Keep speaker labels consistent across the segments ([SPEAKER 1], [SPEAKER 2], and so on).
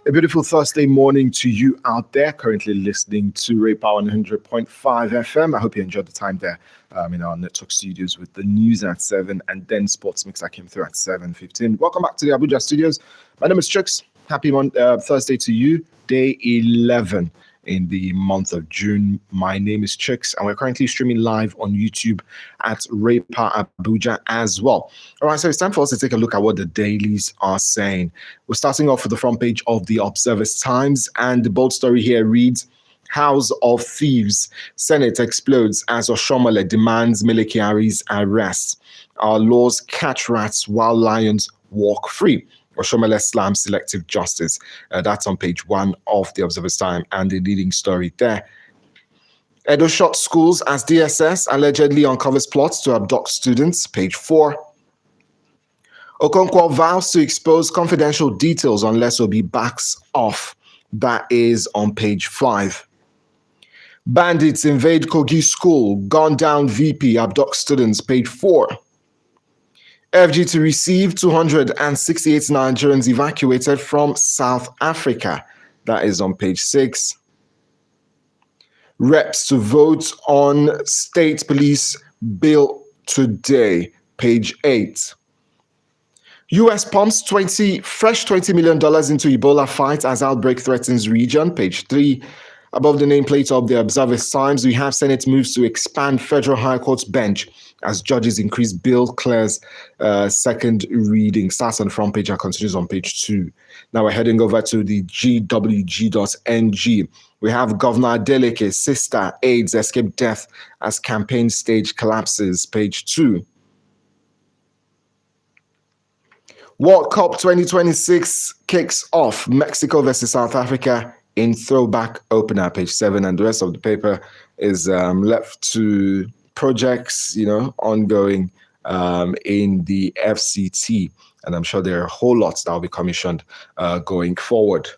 [SPEAKER 1] A beautiful Thursday morning to you out there currently listening to Ray Power 100.5 FM. I hope you enjoyed the time there in our network studios with the news at 7 and then Sports Mix that came through at 7:15. Welcome back to the Abuja studios. My name is Chooks. Happy Thursday to you. Day 11 in the month of June. My name is Chooks, and we're currently streaming live on YouTube at Ray Power Abuja as well. All right, so it's time for us to take a look at what the dailies are saying. We're starting off with the front page of the Observer's Times, and the bold story here reads, House of Thieves. Senate explodes as Oshomole demands Mele Kyari's arrest. Our laws catch rats while lions walk free. Oshomole slams selective justice. That's on page 1 of the Observer's Time and the leading story there. Edo shot schools as DSS allegedly uncovers plots to abduct students. Page 4. Okonkwo vows to expose confidential details unless Obi backs off. That is on page 5. Bandits invade Kogi school. Gun down VP abduct students. Page 4. FG to receive 268 Nigerians evacuated from South Africa. That is on page 6. Reps to vote on state police bill today. Page 8. US pumps $20 million into Ebola fight as outbreak threatens region. Page 3. Above the nameplate of the Observer's Times, we have Senate moves to expand Federal High Court's bench as judges increase bill clears second reading. Starts on the front page and continues on page 2. Now we're heading over to the GWG.NG. We have Governor Adeleke, sister, AIDS, escape death as campaign stage collapses. Page 2. World Cup 2026 kicks off. Mexico versus South Africa in throwback opener. Page 7, and the rest of the paper is left to projects, ongoing in the FCT, and I'm sure there are a whole lot that will be commissioned going forward.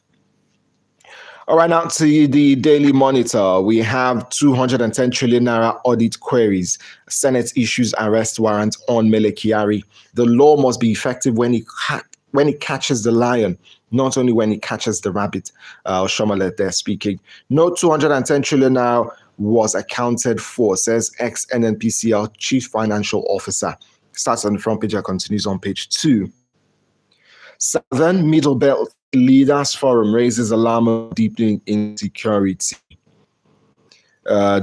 [SPEAKER 1] All right, now to the Daily Monitor. We have 210 trillion naira audit queries. Senate issues arrest warrant on Mele Kyari. The law must be effective when it catches the lion, not only when it catches the rabbit. Oshomole there speaking. No 210 trillion naira was accounted for, says ex-NNPCL Chief Financial Officer. Starts on the front page and continues on page 2. 7. Middle Belt Leaders Forum raises alarm of deepening insecurity.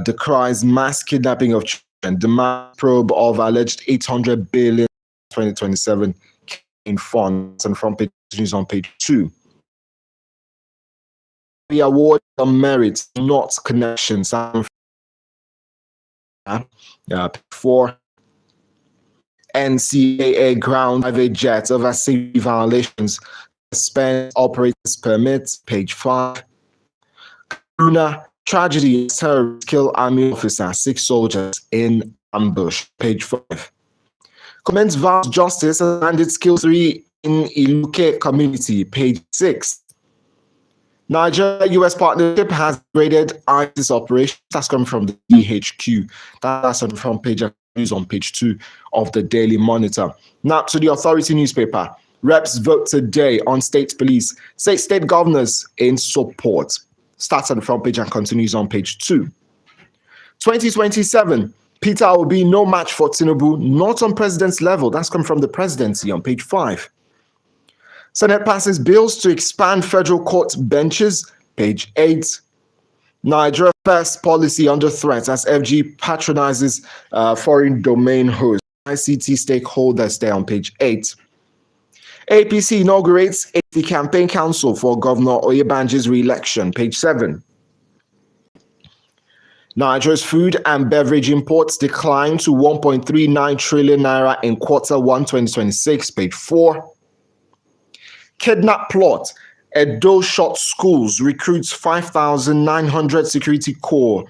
[SPEAKER 1] Decries mass kidnapping of children. Demand probe of alleged 800 billion 2027 in funds. And front page continues on page 2. The award on merit, not connections. 4. NCAA ground private jets over safety violations. Suspend operators permit. Page 5. Luna tragedy. Terrorists kill army officer. 6 soldiers in ambush. Page 5. Comments vows justice and bandits kill 3 in Iluke community. Page 6. Nigeria-US partnership has graded ISIS operation. That's coming from the DHQ. That's on the front page of news on page 2 of the Daily Monitor. Now to the Authority newspaper. Reps vote today on state police. State governors in support. Starts on the front page and continues on page 2. 2027. Peter Obi no match for Tinubu, not on president's level. That's come from the presidency on page 5. Senate passes bills to expand federal court benches. Page 8. Nigeria first policy under threat as FG patronizes foreign domain hosts. ICT stakeholders there on page 8. APC inaugurates the campaign council for Governor Oyebanji's re-election. Page 7. Nigeria's food and beverage imports decline to 1.39 trillion naira in quarter 1 2026. Page 4. Kidnap plot. Edo shot schools, recruits 5,900 security corps,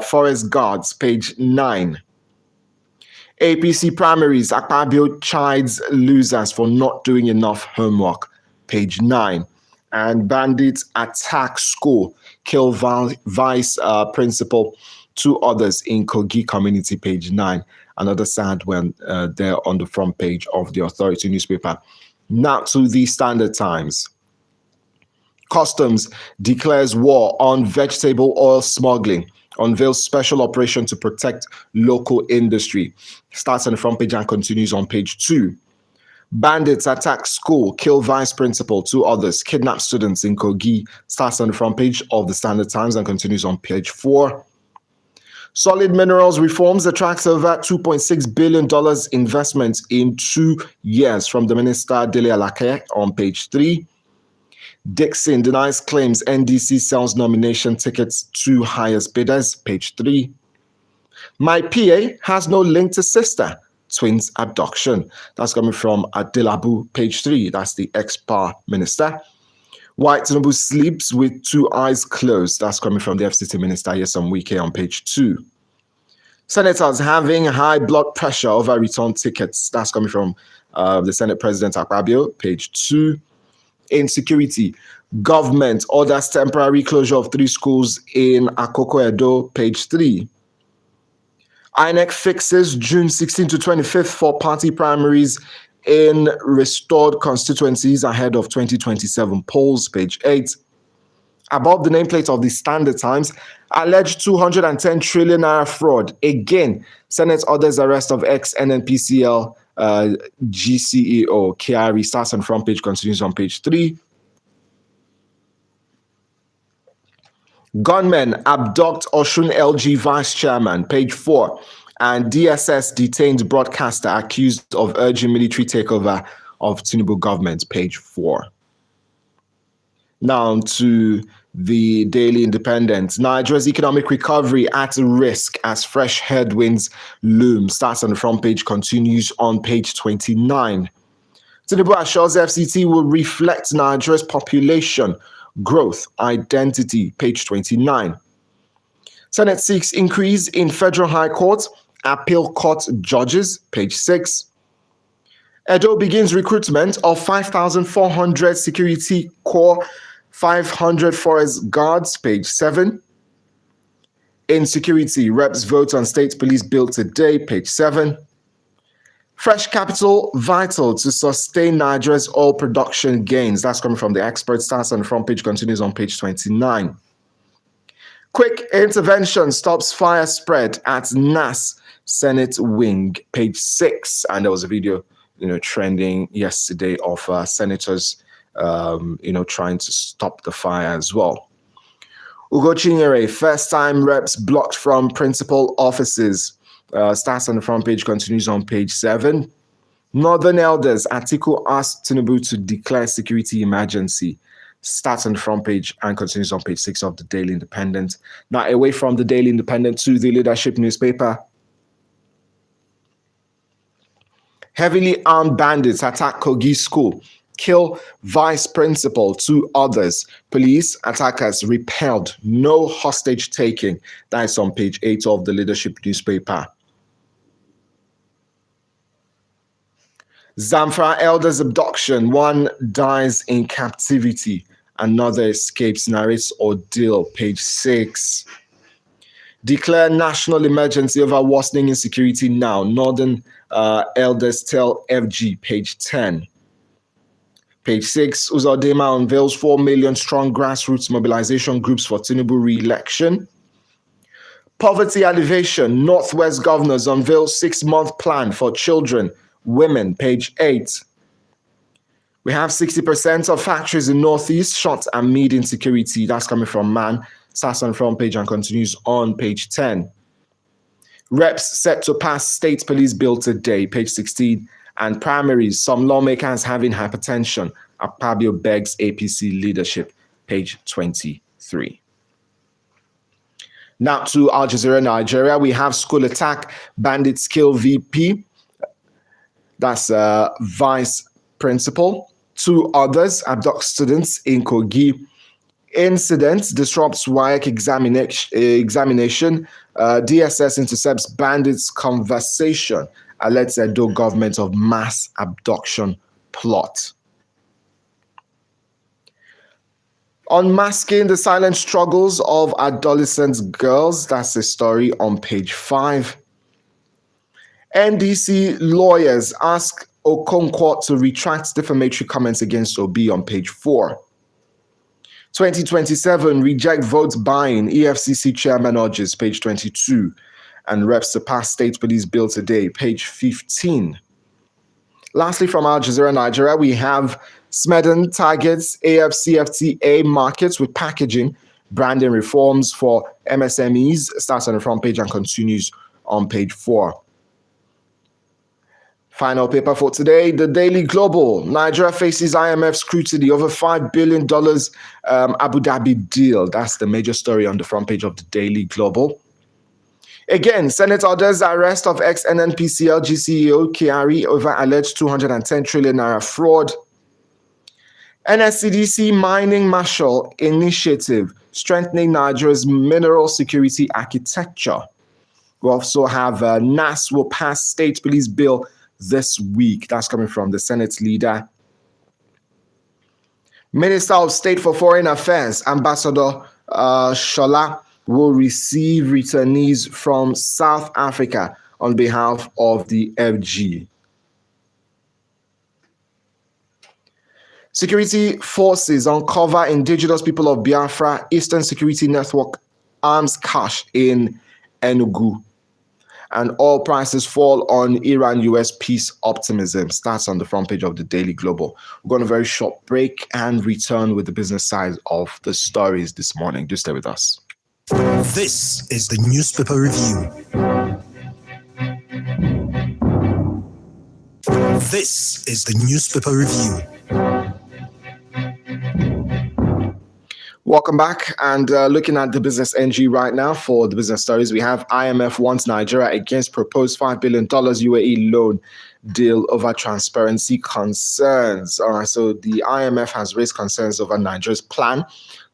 [SPEAKER 1] forest guards. Page 9. APC primaries. Akpabio chides losers for not doing enough homework. Page 9. And bandits attack school, kill vice principal, 2 others in Kogi community. Page 9. Another sad one there on the front page of the Authority newspaper. Now to the Standard Times. Customs declares war on vegetable oil smuggling, unveils special operation to protect local industry. Starts on the front page and continues on page 2. Bandits attack school, kill vice principal, 2 others, kidnap students in Kogi. Starts on the front page of the Standard Times and continues on page 4. Solid Minerals reforms attracts over $2.6 billion investment in 2 years from the Minister Dele Alake on page 3. Dixon denies claims NDC sells nomination tickets to highest bidders, page 3. My PA has no link to sister, twins abduction. That's coming from Adelabu, page 3. That's the ex-power minister. White Tinubu sleeps with 2 eyes closed. That's coming from the FCT minister, Nyesom Wike, on page 2. Senators having high blood pressure over return tickets. That's coming from the Senate President Akpabio, page 2. Insecurity. Government orders temporary closure of 3 schools in Akoko Edo, page 3. INEC fixes June 16 to 25th for party primaries in restored constituencies ahead of 2027 polls, page 8. Above the nameplate of the Standard Times, alleged 210 trillion naira fraud. Again, Senate orders arrest of ex-NNPCL GCEO Kyari. Starts on front page, continues on page 3. Gunmen abduct Osun LG vice chairman, page 4. And DSS detains broadcaster accused of urging military takeover of Tinubu government, page 4. Now to the Daily Independent. Nigeria's economic recovery at risk as fresh headwinds loom. Starts on the front page, continues on page 29. Tinubu assures FCT will reflect Nigeria's population growth identity, page 29. Senate seeks increase in Federal High Court, appeal court judges, page 6. Edo begins recruitment of 5,400 security corps, 500 forest guards, page 7. Insecurity, reps vote on state police bill today, page 7. Fresh capital vital to sustain Nigeria's oil production gains. That's coming from the expert. Starts on the front page, continues on page 29. Quick intervention stops fire spread at NAS Senate wing, page 6. And there was a video, trending yesterday of senators, trying to stop the fire as well. Ugo Chinyere, first-time reps blocked from principal offices. Starts on the front page, continues on page 7. Northern elders, Atiku asked Tinubu to declare security emergency. Starts on the front page and continues on page 6 of the Daily Independent. Now, away from the Daily Independent to the Leadership newspaper. Heavily armed bandits attack Kogi school, kill vice principal, 2 others. Police attackers repelled, no hostage taking. That is on page 8 of the Leadership newspaper. Zamfara elders abduction, 1 dies in captivity, another escapes, narrates ordeal, page 6. Declare national emergency over worsening insecurity now. Northern elders tell FG, page 10. Page 6, Uzodinma unveils 4 million strong grassroots mobilization groups for Tinubu re-election. Poverty alleviation, Northwest governors unveil 6-month plan for children, women, page 8. We have 60% of factories in Northeast shut amid insecurity. That's coming from MAN. Starts on the front page and continues on page 10. Reps set to pass state police bill today, page 16. And primaries, some lawmakers having hypertension. Akpabio begs APC leadership, page 23. Now to Al Jazeera, Nigeria. We have school attack, bandits kill VP. That's vice principal. 2 others abduct students in Kogi. Incident disrupts WAEC examination. DSS intercepts bandits' conversation. Alerts Edo government of mass abduction plot. Unmasking the silent struggles of adolescent girls. That's a story on page 5. NDC lawyers ask Okonkwo to retract defamatory comments against Obi on page 4. 2027, reject vote buying. EFCC chairman urges, page 22. And reps to pass state police bill today, page 15. Lastly, from Al Jazeera Nigeria, we have Smedon targets AFCFTA markets with packaging, branding reforms for MSMEs. Starts on the front page and continues on page 4. Final paper for today, the Daily Global. Nigeria faces IMF scrutiny over $5 billion Abu Dhabi deal. That's the major story on the front page of the Daily Global. Again, Senate orders arrest of ex-NNPCL CEO Kyari over alleged 210 trillion naira fraud. NSCDC Mining Marshal Initiative, strengthening Nigeria's mineral security architecture. We also have NAS will pass state police bill this week. That's coming from the Senate leader. Minister of State for Foreign Affairs, Ambassador Shola, will receive returnees from South Africa on behalf of the FG. Security forces uncover indigenous people of Biafra Eastern Security Network arms cache in Enugu. And oil prices fall on Iran-US peace optimism. Starts on the front page of the Daily Global. We're going on a very short break and return with the business side of the stories this morning. Do stay with us.
[SPEAKER 2] This is the newspaper review. This is the newspaper review.
[SPEAKER 1] Welcome back, and looking at the business NG right now for the business stories, we have IMF wants Nigeria against proposed $5 billion UAE loan deal over transparency concerns. All right, so the IMF has raised concerns over Nigeria's plan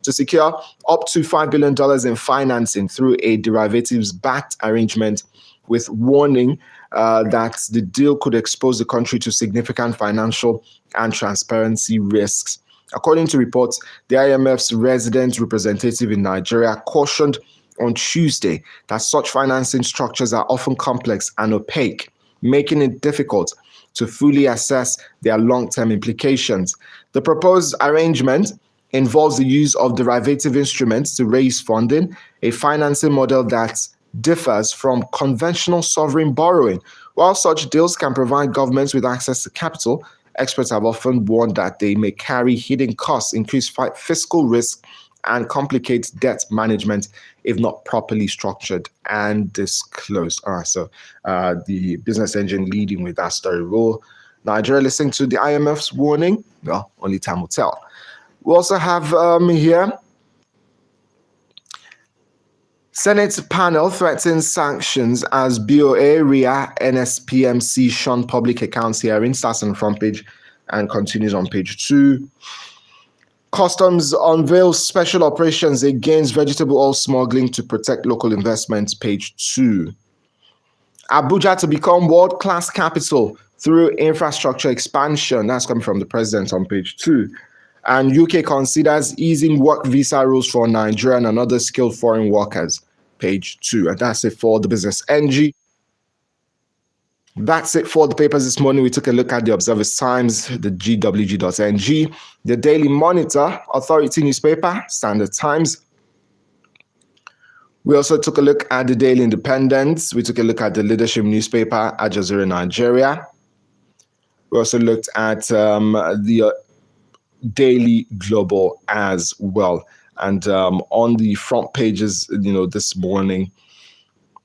[SPEAKER 1] to secure up to $5 billion in financing through a derivatives-backed arrangement, with warning that the deal could expose the country to significant financial and transparency risks. According to reports, the IMF's resident representative in Nigeria cautioned on Tuesday that such financing structures are often complex and opaque, making it difficult to fully assess their long-term implications. The proposed arrangement involves the use of derivative instruments to raise funding, a financing model that differs from conventional sovereign borrowing. While such deals can provide governments with access to capital, experts have often warned that they may carry hidden costs, increase fiscal risk, and complicate debt management if not properly structured and disclosed. All right, so the business engine leading with that story. Will Nigeria listening to the IMF's warning? Well, only time will tell. We also have here, Senate panel threatens sanctions as BOA, RIA, NSPMC shun public accounts hearing. Starts on the front page and continues on page 2. Customs unveils special operations against vegetable oil smuggling to protect local investments. Page 2. Abuja to become world-class capital through infrastructure expansion. That's coming from the president on page 2. And UK considers easing work visa rules for Nigerian and other skilled foreign workers. Page 2. And that's it for the business NG. That's it for the papers this morning. We took a look at the Observer's Times, the GWG.NG, the Daily Monitor, Authority newspaper, Standard Times. We also took a look at the Daily Independent. We took a look at the Leadership newspaper, Al Jazeera Nigeria. We also looked at the Daily Global as well. And on the front pages, this morning,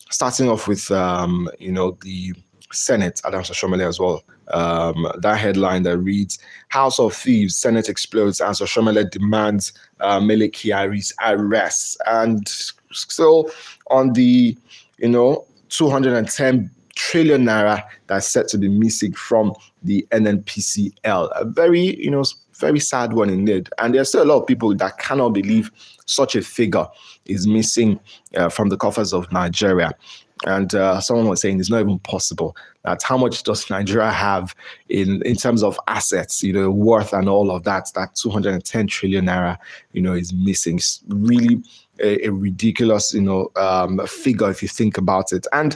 [SPEAKER 1] starting off with, the Senate, Adams Oshomole as well. That headline that reads, House of Thieves, Senate explodes as Oshomole demands Mele Kyari's arrest. And still on the, 210 trillion naira that's set to be missing from the NNPCL. A very, very sad one indeed. And there's still a lot of people that cannot believe such a figure is missing from the coffers of Nigeria. And someone was saying it's not even possible. That how much does Nigeria have in terms of assets, worth and all of that, that 210 trillion naira, is missing. It's really a ridiculous, figure if you think about it. And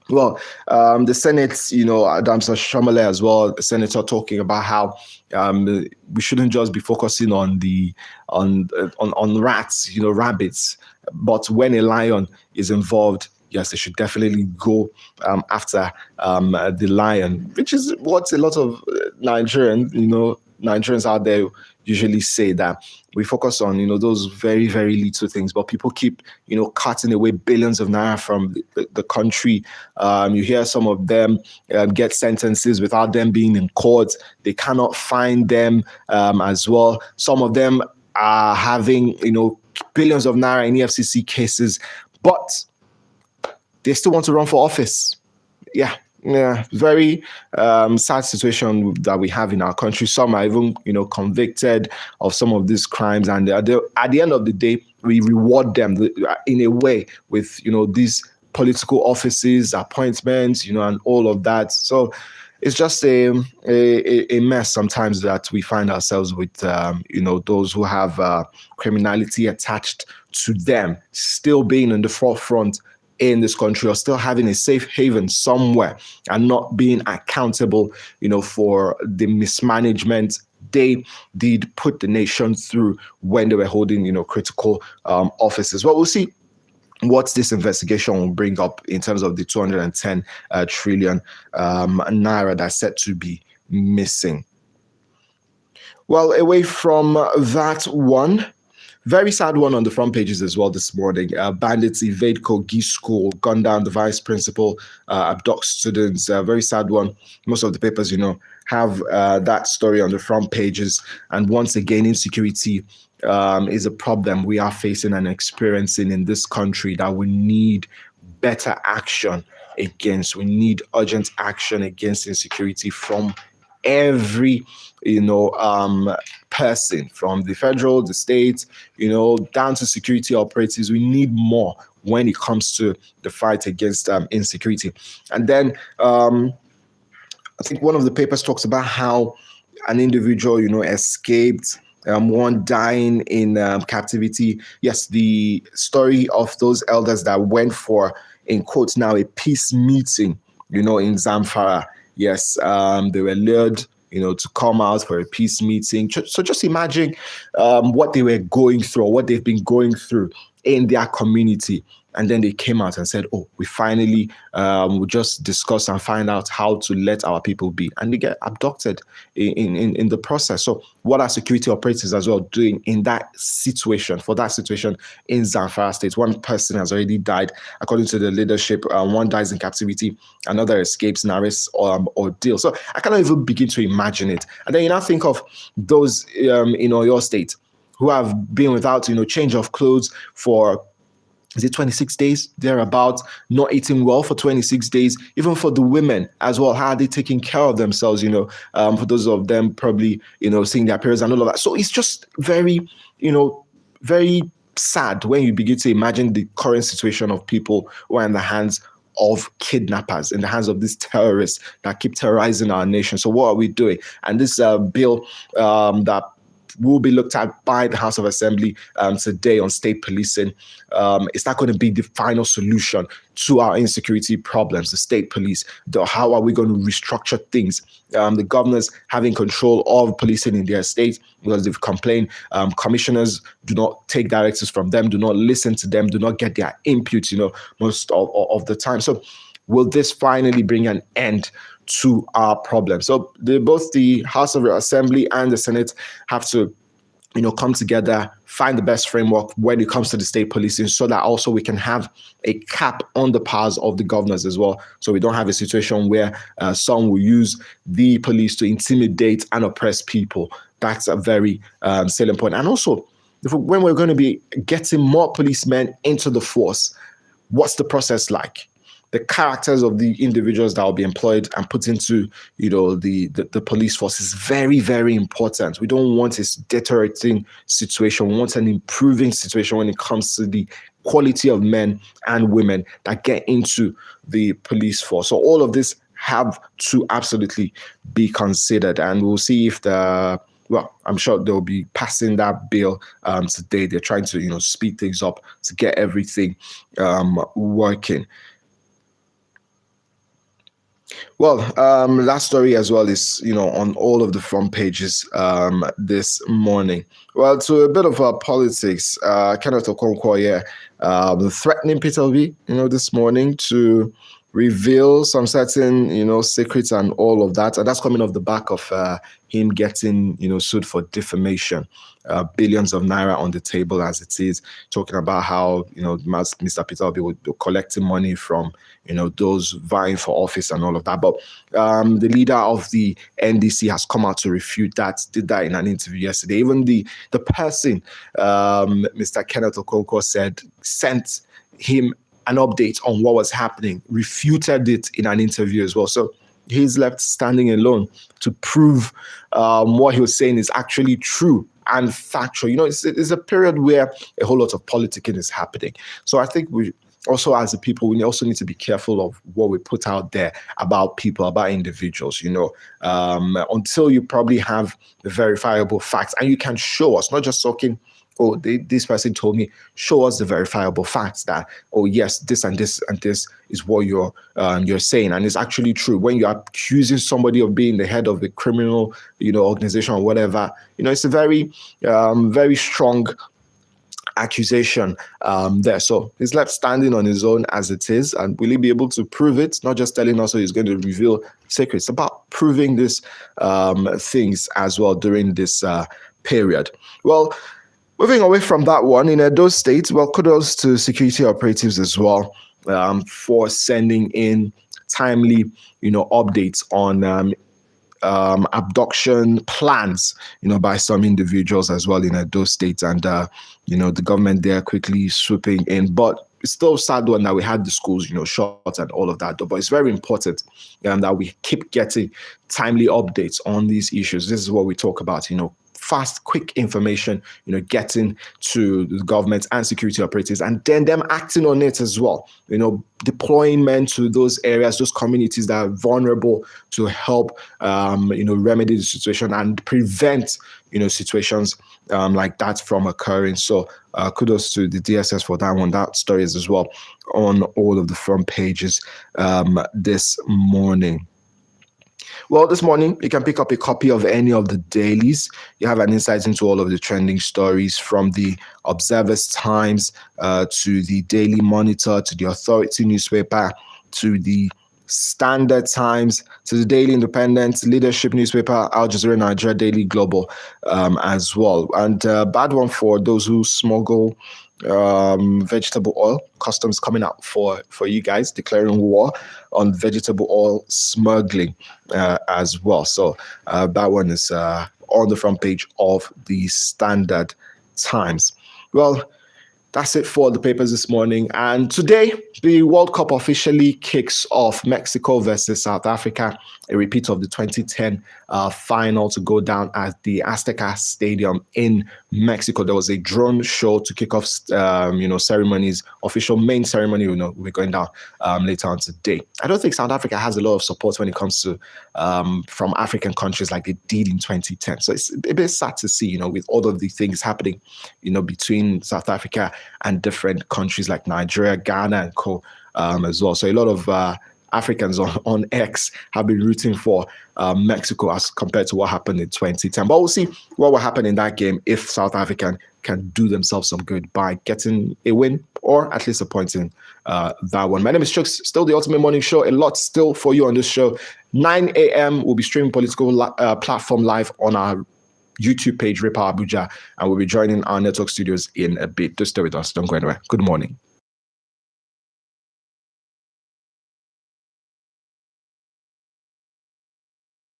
[SPEAKER 1] Well, the Senate, Adams Shomole as well, the senator, talking about how we shouldn't just be focusing on the on rats, rabbits, but when a lion is involved, yes, they should definitely go after the lion, which is what a lot of Nigerians out there usually say, that we focus on those very, very little things, but people keep cutting away billions of naira from the country. You hear some of them get sentences without them being in court. They cannot find them as well. Some of them are having billions of naira in EFCC cases, but they still want to run for office. Yeah, very sad situation that we have in our country. Some are even, convicted of some of these crimes, and at the end of the day, we reward them in a way with, these political offices, appointments, and all of that. So it's just a mess sometimes that we find ourselves with, those who have criminality attached to them still being in the forefront in this country, or still having a safe haven somewhere and not being accountable, for the mismanagement they did put the nation through when they were holding, critical offices. Well, we'll see what this investigation will bring up in terms of the 210 trillion naira that's said to be missing. Well, away from that one, very sad one on the front pages as well this morning. Bandits evade Kogi school, gun down the vice principal, abduct students. Very sad one. Most of the papers, have that story on the front pages. And once again, insecurity is a problem we are facing and experiencing in this country that we need better action against. We need urgent action against insecurity from every person, from the federal, the state, down to security operatives. We need more when it comes to the fight against insecurity. And then I think one of the papers talks about how an individual, escaped, one dying in captivity. Yes, the story of those elders that went for, in quotes now, a peace meeting, in Zamfara. Yes, they were lured, to come out for a peace meeting. So just imagine what they were going through, or what they've been going through in their community. And then they came out and said, oh, we finally will just discuss and find out how to let our people be. And they get abducted in the process. So what are security operatives as well doing in that situation, for that situation in Zamfara State? One person has already died, according to the leadership. One dies in captivity, another escapes an arrest ordeal. So I cannot even begin to imagine it. And then you now think of those in your state who have been without, change of clothes for, is it 26 days, thereabout, not eating well for 26 days, even for the women as well. How are they taking care of themselves, for those of them probably, seeing their periods and all of that. So it's just very, very sad when you begin to imagine the current situation of people who are in the hands of kidnappers, in the hands of these terrorists that keep terrorizing our nation. So what are we doing? And this bill that will be looked at by the House of Assembly today on state policing. Is that going to be the final solution to our insecurity problems, the state police? How are we going to restructure things? The governors having control of policing in their state, because they've complained, commissioners do not take directives from them, do not listen to them, do not get their input, most of the time. So will this finally bring an end to our problem? So both the House of Assembly and the Senate have to come together, find the best framework when it comes to the state policing, so that also we can have a cap on the powers of the governors as well. So we don't have a situation where some will use the police to intimidate and oppress people. That's a very salient point. And also, when we're going to be getting more policemen into the force, what's the process like? The characters of the individuals that will be employed and put into, the police force is very, very important. We don't want a deteriorating situation. We want an improving situation when it comes to the quality of men and women that get into the police force. So all of this have to absolutely be considered, and we'll see if I'm sure they'll be passing that bill today. They're trying to, speed things up to get everything working. Well, that story as well is, on all of the front pages this morning. Well, to a bit of politics, Kenneth Okonkwo, threatening Peter Obi, this morning to reveal some certain, secrets and all of that. And that's coming off the back of him getting, sued for defamation. Billions of naira on the table as it is, talking about how, Mr. Peter Obi would be collecting money from, those vying for office and all of that. But the leader of the NDC has come out to refute that, did that in an interview yesterday. Even the person, Mr. Kenneth Okonkwo sent him an update on what was happening, refuted it in an interview as well. So he's left standing alone to prove what he was saying is actually true and factual. It's a period where a whole lot of politicking is happening. So I think we also, as a people, we also need to be careful of what we put out there about people, about individuals, until you probably have the verifiable facts and you can show us, not just talking, oh, this person told me, show us the verifiable facts that, oh, yes, this and this and this is what you're saying. And it's actually true. When you're accusing somebody of being the head of a criminal, organization or whatever, it's a very, very strong accusation there. So he's left standing on his own as it is. And will he be able to prove it? Not just telling us he's going to reveal secrets, about proving these things as well during this period. Well, moving away from that one, in Edo State, well, kudos to security operatives as well for sending in timely, updates on abduction plans, by some individuals as well in Edo State, and the government there quickly swooping in. But it's still sad one that we had the schools, shut and all of that. But it's very important that we keep getting timely updates on these issues. This is what we talk about, fast, quick information, getting to the government and security operatives, and then them acting on it as well, deploying men to those areas, those communities that are vulnerable to help, remedy the situation and prevent, situations like that from occurring. So kudos to the DSS for that one. That story is as well on all of the front pages this morning. Well, this morning, you can pick up a copy of any of the dailies. You have an insight into all of the trending stories, from the Observer's Times to the Daily Monitor, to the Authority newspaper, to the Standard Times, to the Daily Independent, Leadership newspaper, Al Jazeera Nigeria, Daily Global as well. And bad one for those who smuggle vegetable oil. Customs coming out for you guys, declaring war on vegetable oil smuggling as well. So that one is on the front page of the Standard Times. Well, that's it for the papers this morning. And today, the World Cup officially kicks off. Mexico versus South Africa, a repeat of the 2010 final to go down at the Azteca Stadium in Mexico. There was a drone show to kick off, ceremonies, official main ceremony. We're going down later on today. I don't think South Africa has a lot of support when it comes to from African countries like they did in 2010. So it's a bit sad to see, with all of the things happening, between South Africa and different countries like Nigeria, Ghana, and co as well. So a lot of Africans on X have been rooting for Mexico as compared to what happened in 2010. But we'll see what will happen in that game if South Africa can do themselves some good by getting a win or at least a point in that one. My name is Chuks, still the Ultimate Morning Show. A lot still for you on this show. 9 a.m. we'll be streaming Political Platform live on our YouTube page, Repower Abuja, and we'll be joining our network studios in a bit. Just stay with us. Don't go anywhere. Good morning.